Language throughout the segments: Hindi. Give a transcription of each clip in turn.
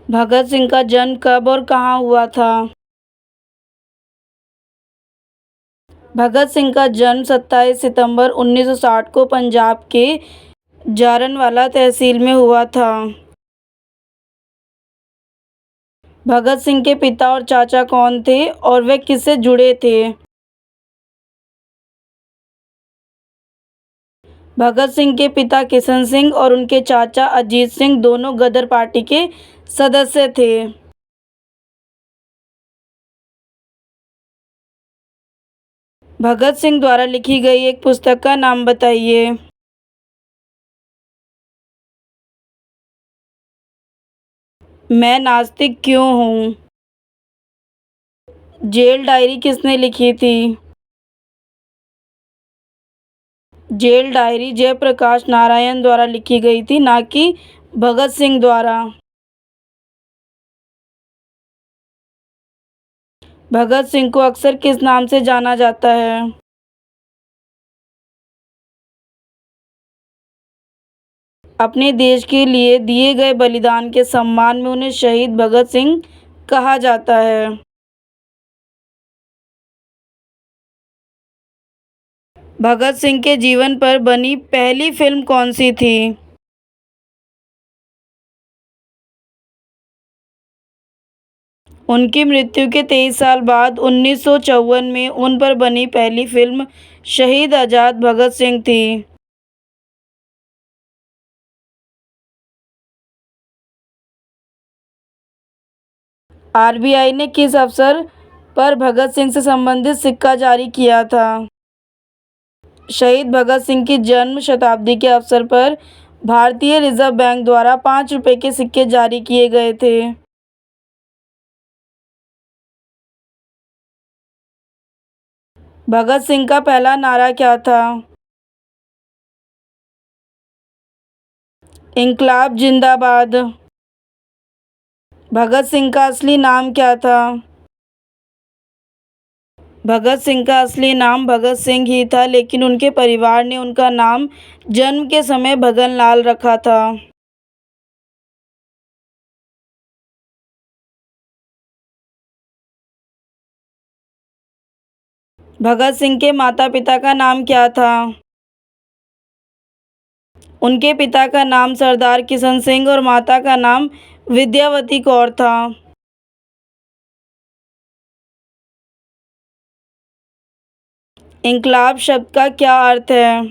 भगत सिंह का जन्म कब और कहाँ हुआ था? भगत सिंह का जन्म 27 सितंबर 1960 को पंजाब के जारनवाला तहसील में हुआ था। भगत सिंह के पिता और चाचा कौन थे और वे किससे जुड़े थे? भगत सिंह के पिता किशन सिंह और उनके चाचा अजीत सिंह दोनों गदर पार्टी के सदस्य थे। भगत सिंह द्वारा लिखी गई एक पुस्तक का नाम बताइए। मैं नास्तिक क्यों हूँ? जेल डायरी किसने लिखी थी? जेल डायरी जयप्रकाश नारायण द्वारा लिखी गई थी, ना कि भगत सिंह द्वारा। भगत सिंह को अक्सर किस नाम से जाना जाता है? अपने देश के लिए दिए गए बलिदान के सम्मान में उन्हें शहीद भगत सिंह कहा जाता है। भगत सिंह के जीवन पर बनी पहली फिल्म कौन सी थी? उनकी मृत्यु के 23 साल बाद 1954 में उन पर बनी पहली फिल्म शहीद आज़ाद भगत सिंह थी। आरबीआई ने किस अवसर पर भगत सिंह से संबंधित सिक्का जारी किया था? शहीद भगत सिंह की जन्म शताब्दी के अवसर पर भारतीय रिजर्व बैंक द्वारा 5 रुपए के सिक्के जारी किए गए थे। भगत सिंह का पहला नारा क्या था? इंकलाब जिंदाबाद। भगत सिंह का असली नाम क्या था? भगत सिंह का असली नाम भगत सिंह ही था, लेकिन उनके परिवार ने उनका नाम जन्म के समय भगन लाल रखा था। भगत सिंह के माता पिता का नाम क्या था? उनके पिता का नाम सरदार किशन सिंह और माता का नाम विद्यावती कौर था। इंकलाब शब्द का क्या अर्थ है?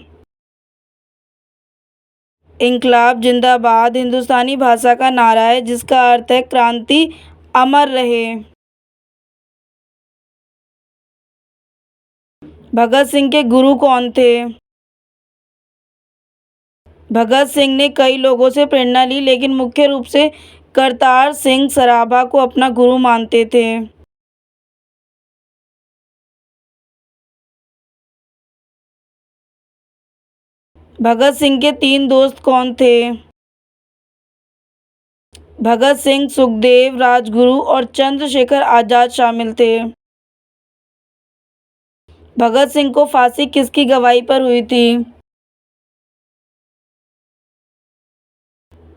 इंकलाब जिंदाबाद हिंदुस्तानी भाषा का नारा है जिसका अर्थ है क्रांति अमर रहे। भगत सिंह के गुरु कौन थे? भगत सिंह ने कई लोगों से प्रेरणा ली, लेकिन मुख्य रूप से करतार सिंह सराभा को अपना गुरु मानते थे। भगत सिंह के 3 दोस्त कौन थे? भगत सिंह, सुखदेव, राजगुरु और चंद्रशेखर आजाद शामिल थे। भगत सिंह को फांसी किसकी गवाही पर हुई थी?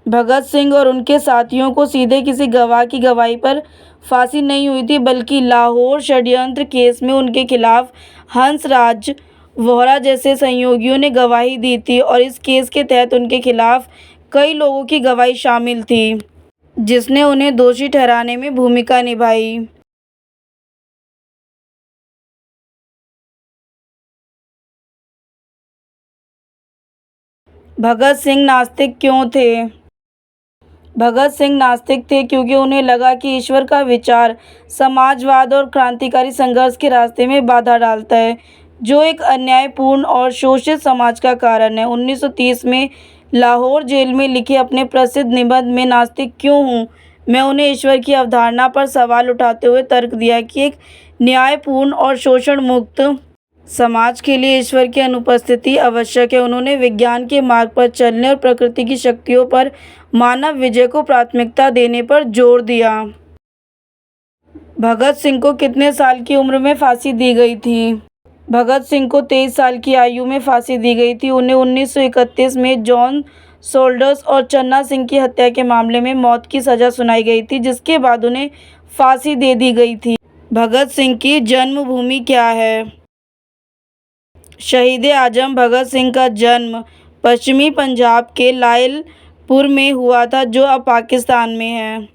भगत सिंह और उनके साथियों को सीधे किसी गवाह की गवाही पर फांसी नहीं हुई थी, बल्कि लाहौर षड्यंत्र केस में उनके खिलाफ हंसराज वोहरा जैसे सहयोगियों ने गवाही दी थी और इस केस के तहत उनके खिलाफ कई लोगों की गवाही शामिल थी, जिसने उन्हें दोषी ठहराने में भूमिका निभाई। भगत सिंह नास्तिक क्यों थे? भगत सिंह नास्तिक थे क्योंकि उन्हें लगा कि ईश्वर का विचार समाजवाद और क्रांतिकारी संघर्ष के रास्ते में बाधा डालता है, जो एक अन्यायपूर्ण और शोषित समाज का कारण है। 1930 में लाहौर जेल में लिखे अपने प्रसिद्ध निबंध में नास्तिक क्यों हूँ, मैं उन्हें ईश्वर की अवधारणा पर सवाल उठाते हुए तर्क दिया कि एक न्यायपूर्ण और शोषण मुक्त समाज के लिए ईश्वर की अनुपस्थिति आवश्यक है। उन्होंने विज्ञान के मार्ग पर चलने और प्रकृति की शक्तियों पर मानव विजय को प्राथमिकता देने पर जोर दिया। भगत सिंह को कितने साल की उम्र में फांसी दी गई थी? भगत सिंह को 23 साल की आयु में फांसी दी गई थी। उन्हें 1931 में जॉन सोल्डर्स और चन्ना सिंह की हत्या के मामले में मौत की सज़ा सुनाई गई थी, जिसके बाद उन्हें फांसी दे दी गई थी। भगत सिंह की जन्मभूमि क्या है? शहीद आजम भगत सिंह का जन्म पश्चिमी पंजाब के लायलपुर में हुआ था, जो अब पाकिस्तान में है।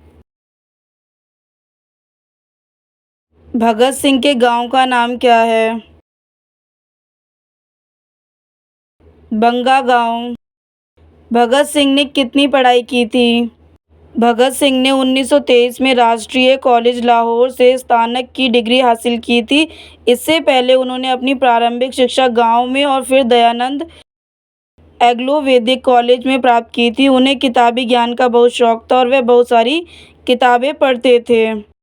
भगत सिंह के गांव का नाम क्या है? बंगा गांव। भगत सिंह ने कितनी पढ़ाई की थी? भगत सिंह ने 1923 में राष्ट्रीय कॉलेज लाहौर से स्नातक की डिग्री हासिल की थी। इससे पहले उन्होंने अपनी प्रारंभिक शिक्षा गांव में और फिर दयानंद एंग्लो वैदिक कॉलेज में प्राप्त की थी। उन्हें किताबी ज्ञान का बहुत शौक था और वे बहुत सारी किताबें पढ़ते थे।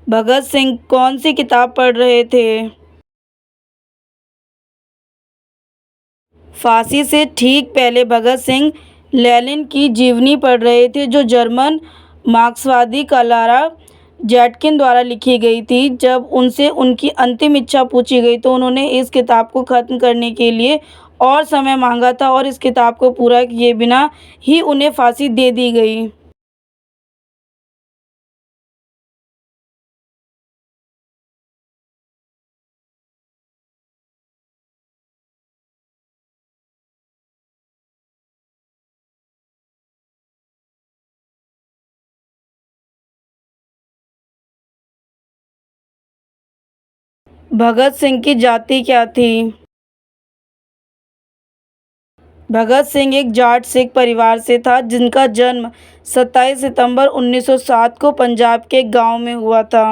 भगत सिंह कौन सी किताब पढ़ रहे थे? फांसी से ठीक पहले भगत सिंह लेनिन की जीवनी पढ़ रहे थे, जो जर्मन मार्क्सवादी क्लारा ज़ेटकिन द्वारा लिखी गई थी। जब उनसे उनकी अंतिम इच्छा पूछी गई तो उन्होंने इस किताब को ख़त्म करने के लिए और समय मांगा था, और इस किताब को पूरा किए बिना ही उन्हें फांसी दे दी गई। भगत सिंह की जाति क्या थी? भगत सिंह एक जाट सिख परिवार से था, जिनका जन्म 27 सितंबर 1907 को पंजाब के एक गांव में हुआ था।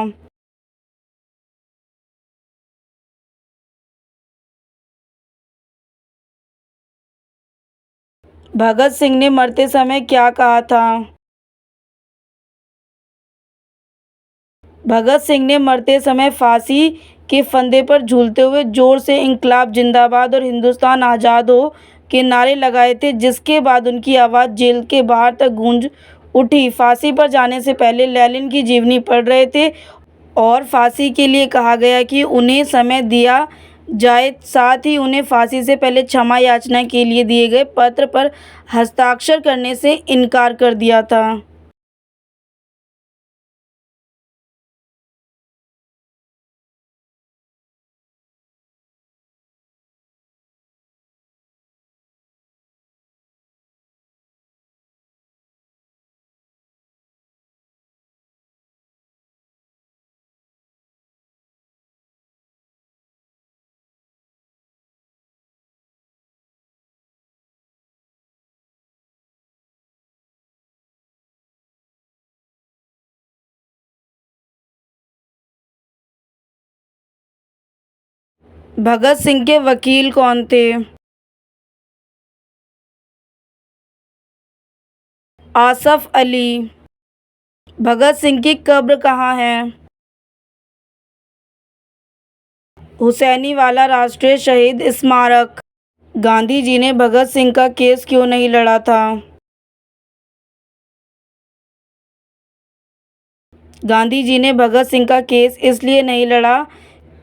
भगत सिंह ने मरते समय क्या कहा था? भगत सिंह ने मरते समय फांसी के फंदे पर झूलते हुए जोर से इंकलाब जिंदाबाद और हिंदुस्तान आज़ाद हो के नारे लगाए थे, जिसके बाद उनकी आवाज़ जेल के बाहर तक गूंज उठी। फांसी पर जाने से पहले लेनिन की जीवनी पढ़ रहे थे और फांसी के लिए कहा गया कि उन्हें समय दिया जाए। साथ ही उन्हें फांसी से पहले क्षमा याचना के लिए दिए गए पत्र पर हस्ताक्षर करने से इनकार कर दिया था। भगत सिंह के वकील कौन थे? आसफ अली। भगत सिंह की कब्र कहाँ है? हुसैनीवाला राष्ट्रीय शहीद स्मारक। गांधी जी ने भगत सिंह का केस क्यों नहीं लड़ा था? गांधी जी ने भगत सिंह का केस इसलिए नहीं लड़ा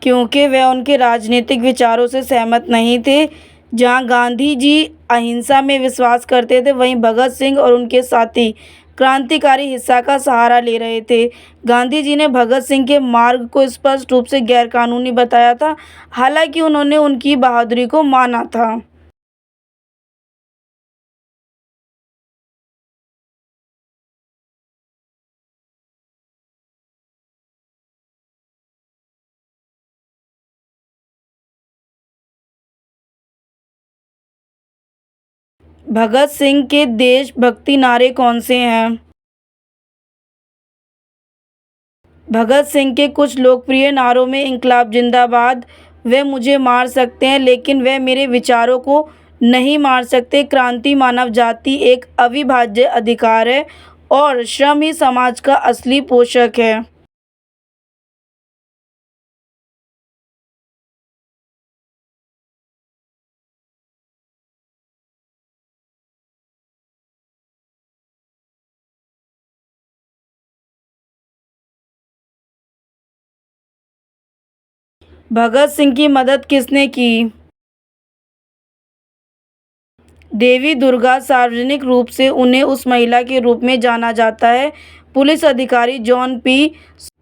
क्योंकि वे उनके राजनीतिक विचारों से सहमत नहीं थे। जहां गांधी जी अहिंसा में विश्वास करते थे, वहीं भगत सिंह और उनके साथी क्रांतिकारी हिंसा का सहारा ले रहे थे। गांधी जी ने भगत सिंह के मार्ग को स्पष्ट रूप से गैरकानूनी बताया था, हालांकि उन्होंने उनकी बहादुरी को माना था। भगत सिंह के देशभक्ति नारे कौन से हैं? भगत सिंह के कुछ लोकप्रिय नारों में इंकलाब जिंदाबाद, वे मुझे मार सकते हैं लेकिन वे मेरे विचारों को नहीं मार सकते, क्रांति मानव जाति एक अविभाज्य अधिकार है और श्रम ही समाज का असली पोषक है। भगत सिंह की मदद किसने की? देवी दुर्गा। सार्वजनिक रूप से उन्हें उस महिला के रूप में जाना जाता है। पुलिस अधिकारी जॉन पी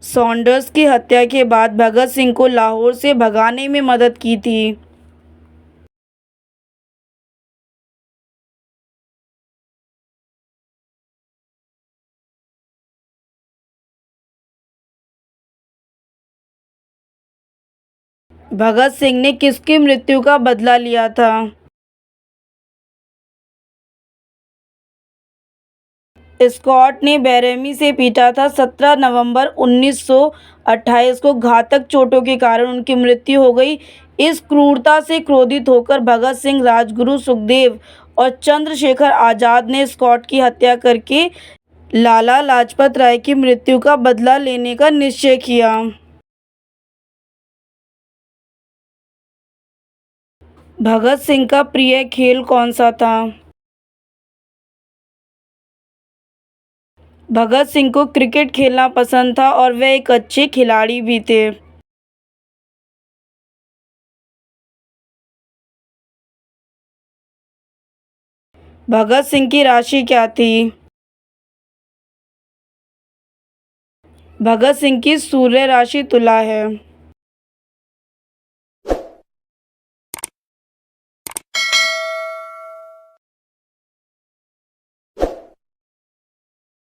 सॉन्डर्स की हत्या के बाद भगत सिंह को लाहौर से भगाने में मदद की थी। भगत सिंह ने किसकी मृत्यु का बदला लिया था? स्कॉट ने बेरहमी से पीटा था। 17 नवंबर 1928 को घातक चोटों के कारण उनकी मृत्यु हो गई। इस क्रूरता से क्रोधित होकर भगत सिंह, राजगुरु सुखदेव और चंद्रशेखर आजाद ने स्कॉट की हत्या करके लाला लाजपत राय की मृत्यु का बदला लेने का निश्चय किया। भगत सिंह का प्रिय खेल कौन सा था? भगत सिंह को क्रिकेट खेलना पसंद था और वे एक अच्छे खिलाड़ी भी थे। भगत सिंह की राशि क्या थी? भगत सिंह की सूर्य राशि तुला है।